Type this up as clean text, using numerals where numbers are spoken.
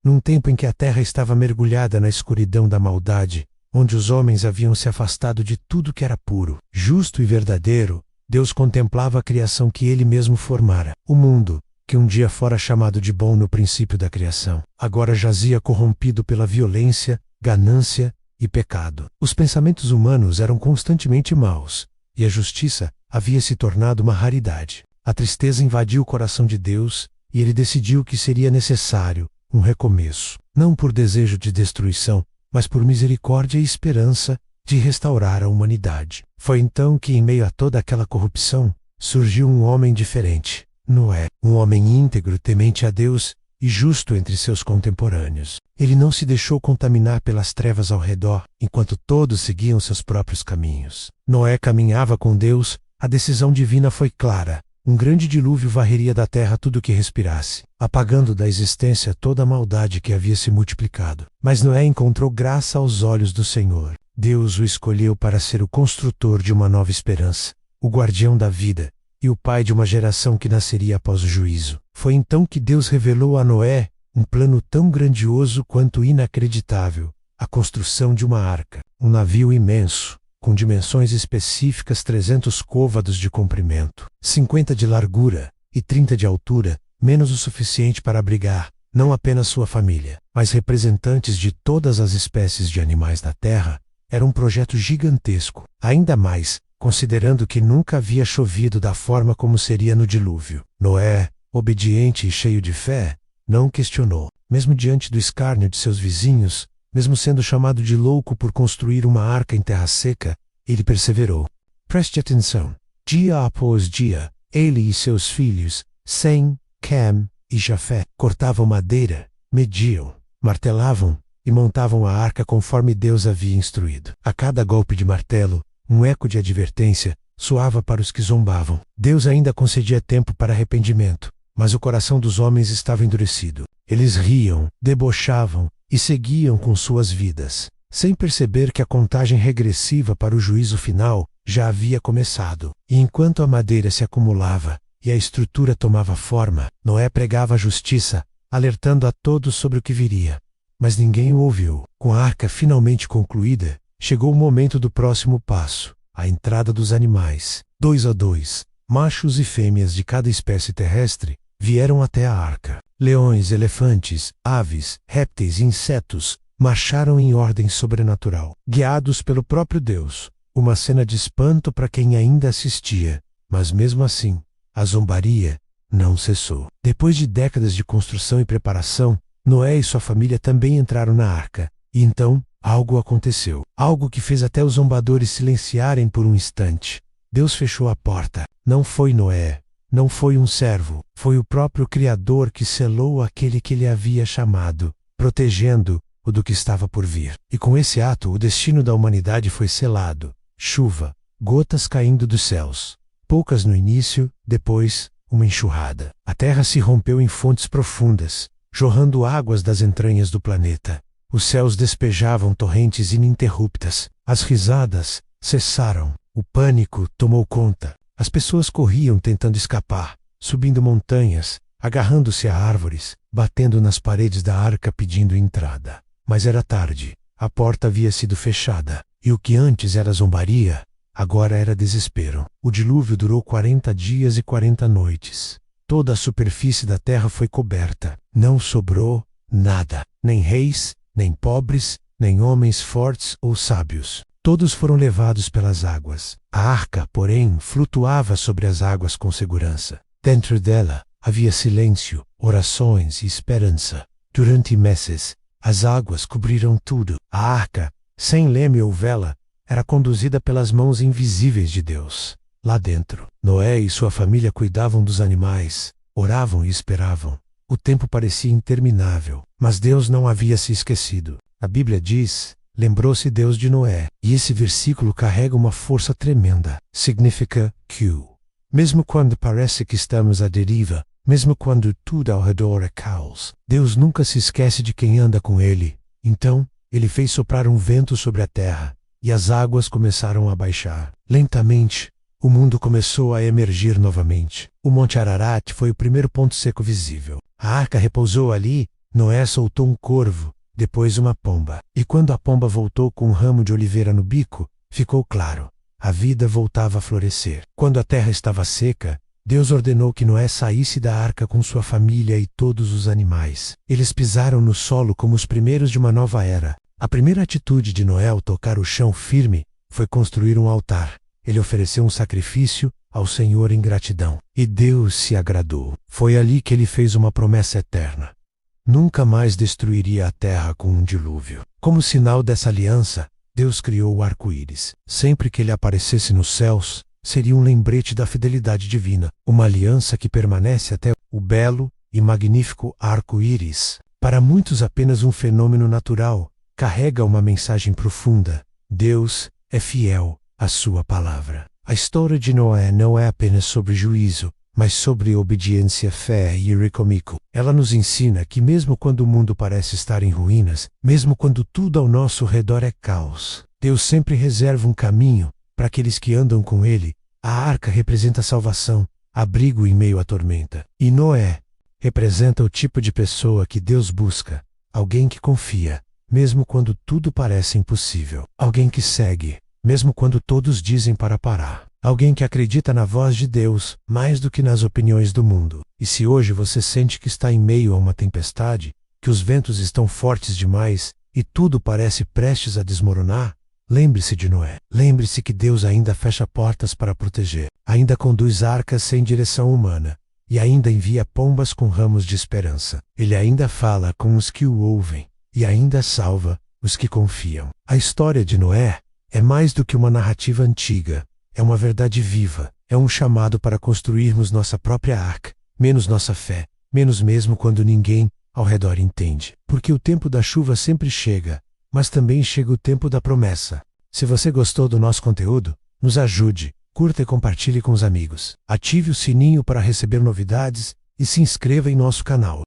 num tempo em que a terra estava mergulhada na escuridão da maldade, onde os homens haviam se afastado de tudo que era puro, justo e verdadeiro, Deus contemplava a criação que Ele mesmo formara. O mundo, que um dia fora chamado de bom no princípio da criação, agora jazia corrompido pela violência, ganância e pecado. Os pensamentos humanos eram constantemente maus, e a justiça havia se tornado uma raridade. A tristeza invadiu o coração de Deus, e Ele decidiu que seria necessário um recomeço, não por desejo de destruição, mas por misericórdia e esperança de restaurar a humanidade. Foi então que, em meio a toda aquela corrupção, surgiu um homem diferente, Noé, um homem íntegro, temente a Deus e justo entre seus contemporâneos. Ele não se deixou contaminar pelas trevas ao redor, enquanto todos seguiam seus próprios caminhos. Noé caminhava com Deus, a decisão divina foi clara. Um grande dilúvio varreria da terra tudo o que respirasse, apagando da existência toda a maldade que havia se multiplicado. Mas Noé encontrou graça aos olhos do Senhor. Deus o escolheu para ser o construtor de uma nova esperança, o guardião da vida e o pai de uma geração que nasceria após o juízo. Foi então que Deus revelou a Noé um plano tão grandioso quanto inacreditável: a construção de uma arca, um navio imenso, com dimensões específicas, 300 côvados de comprimento, 50 de largura e 30 de altura, menos o suficiente para abrigar não apenas sua família, mas representantes de todas as espécies de animais da terra. Era um projeto gigantesco, ainda mais considerando que nunca havia chovido da forma como seria no dilúvio. Noé, obediente e cheio de fé, não questionou. Mesmo diante do escárnio de seus vizinhos, mesmo sendo chamado de louco por construir uma arca em terra seca, ele perseverou. Preste atenção. Dia após dia, ele e seus filhos, Sem, Cam e Jafé, cortavam madeira, mediam, martelavam e montavam a arca conforme Deus havia instruído. A cada golpe de martelo, um eco de advertência soava para os que zombavam. Deus ainda concedia tempo para arrependimento, mas o coração dos homens estava endurecido. Eles riam, debochavam e seguiam com suas vidas, sem perceber que a contagem regressiva para o juízo final já havia começado. E enquanto a madeira se acumulava e a estrutura tomava forma, Noé pregava a justiça, alertando a todos sobre o que viria. Mas ninguém o ouviu. Com a arca finalmente concluída, chegou o momento do próximo passo, a entrada dos animais. 2 a 2, machos e fêmeas de cada espécie terrestre, vieram até a arca. Leões, elefantes, aves, répteis e insetos marcharam em ordem sobrenatural, guiados pelo próprio Deus. Uma cena de espanto para quem ainda assistia, mas mesmo assim, a zombaria não cessou. Depois de décadas de construção e preparação, Noé e sua família também entraram na arca, e então algo aconteceu. Algo que fez até os zombadores silenciarem por um instante. Deus fechou a porta. Não foi Noé, não foi um servo, foi o próprio Criador que selou aquele que ele havia chamado, protegendo-o do que estava por vir. E com esse ato, o destino da humanidade foi selado. Chuva, gotas caindo dos céus. Poucas no início, depois, uma enxurrada. A terra se rompeu em fontes profundas, jorrando águas das entranhas do planeta. Os céus despejavam torrentes ininterruptas. As risadas cessaram. O pânico tomou conta. As pessoas corriam tentando escapar, subindo montanhas, agarrando-se a árvores, batendo nas paredes da arca pedindo entrada. Mas era tarde. A porta havia sido fechada. E o que antes era zombaria, agora era desespero. O dilúvio durou 40 dias e 40 noites. Toda a superfície da terra foi coberta. Não sobrou nada. Nem reis, nem pobres, nem homens fortes ou sábios. Todos foram levados pelas águas. A arca, porém, flutuava sobre as águas com segurança. Dentro dela havia silêncio, orações e esperança. Durante meses, as águas cobriram tudo. A arca, sem leme ou vela, era conduzida pelas mãos invisíveis de Deus. Lá dentro, Noé e sua família cuidavam dos animais, oravam e esperavam. O tempo parecia interminável, mas Deus não havia se esquecido. A Bíblia diz: lembrou-se Deus de Noé. E esse versículo carrega uma força tremenda. Significa que, mesmo quando parece que estamos à deriva, mesmo quando tudo ao redor é caos, Deus nunca se esquece de quem anda com Ele. Então, Ele fez soprar um vento sobre a terra, e as águas começaram a baixar. Lentamente, o mundo começou a emergir novamente. O Monte Ararat foi o primeiro ponto seco visível. A arca repousou ali, Noé soltou um corvo, depois uma pomba. E quando a pomba voltou com um ramo de oliveira no bico, ficou claro: a vida voltava a florescer. Quando a terra estava seca, Deus ordenou que Noé saísse da arca com sua família e todos os animais. Eles pisaram no solo como os primeiros de uma nova era. A primeira atitude de Noé ao tocar o chão firme foi construir um altar. Ele ofereceu um sacrifício ao Senhor em gratidão. E Deus se agradou. Foi ali que ele fez uma promessa eterna: nunca mais destruiria a terra com um dilúvio. Como sinal dessa aliança, Deus criou o arco-íris. Sempre que ele aparecesse nos céus, seria um lembrete da fidelidade divina, uma aliança que permanece até o belo e magnífico arco-íris. Para muitos apenas um fenômeno natural, carrega uma mensagem profunda. Deus é fiel à sua palavra. A história de Noé não é apenas sobre juízo, mas sobre obediência, fé e recomeço. Ela nos ensina que mesmo quando o mundo parece estar em ruínas, mesmo quando tudo ao nosso redor é caos, Deus sempre reserva um caminho para aqueles que andam com Ele. A arca representa salvação, abrigo em meio à tormenta. E Noé representa o tipo de pessoa que Deus busca, alguém que confia, mesmo quando tudo parece impossível. Alguém que segue, mesmo quando todos dizem para parar. Alguém que acredita na voz de Deus, mais do que nas opiniões do mundo. E se hoje você sente que está em meio a uma tempestade, que os ventos estão fortes demais e tudo parece prestes a desmoronar, lembre-se de Noé. Lembre-se que Deus ainda fecha portas para proteger, ainda conduz arcas sem direção humana, e ainda envia pombas com ramos de esperança. Ele ainda fala com os que o ouvem, e ainda salva os que confiam. A história de Noé é mais do que uma narrativa antiga, é uma verdade viva, é um chamado para construirmos nossa própria arca, menos nossa fé, menos mesmo quando ninguém ao redor entende. Porque o tempo da chuva sempre chega, mas também chega o tempo da promessa. Se você gostou do nosso conteúdo, nos ajude, curta e compartilhe com os amigos. Ative o sininho para receber novidades e se inscreva em nosso canal.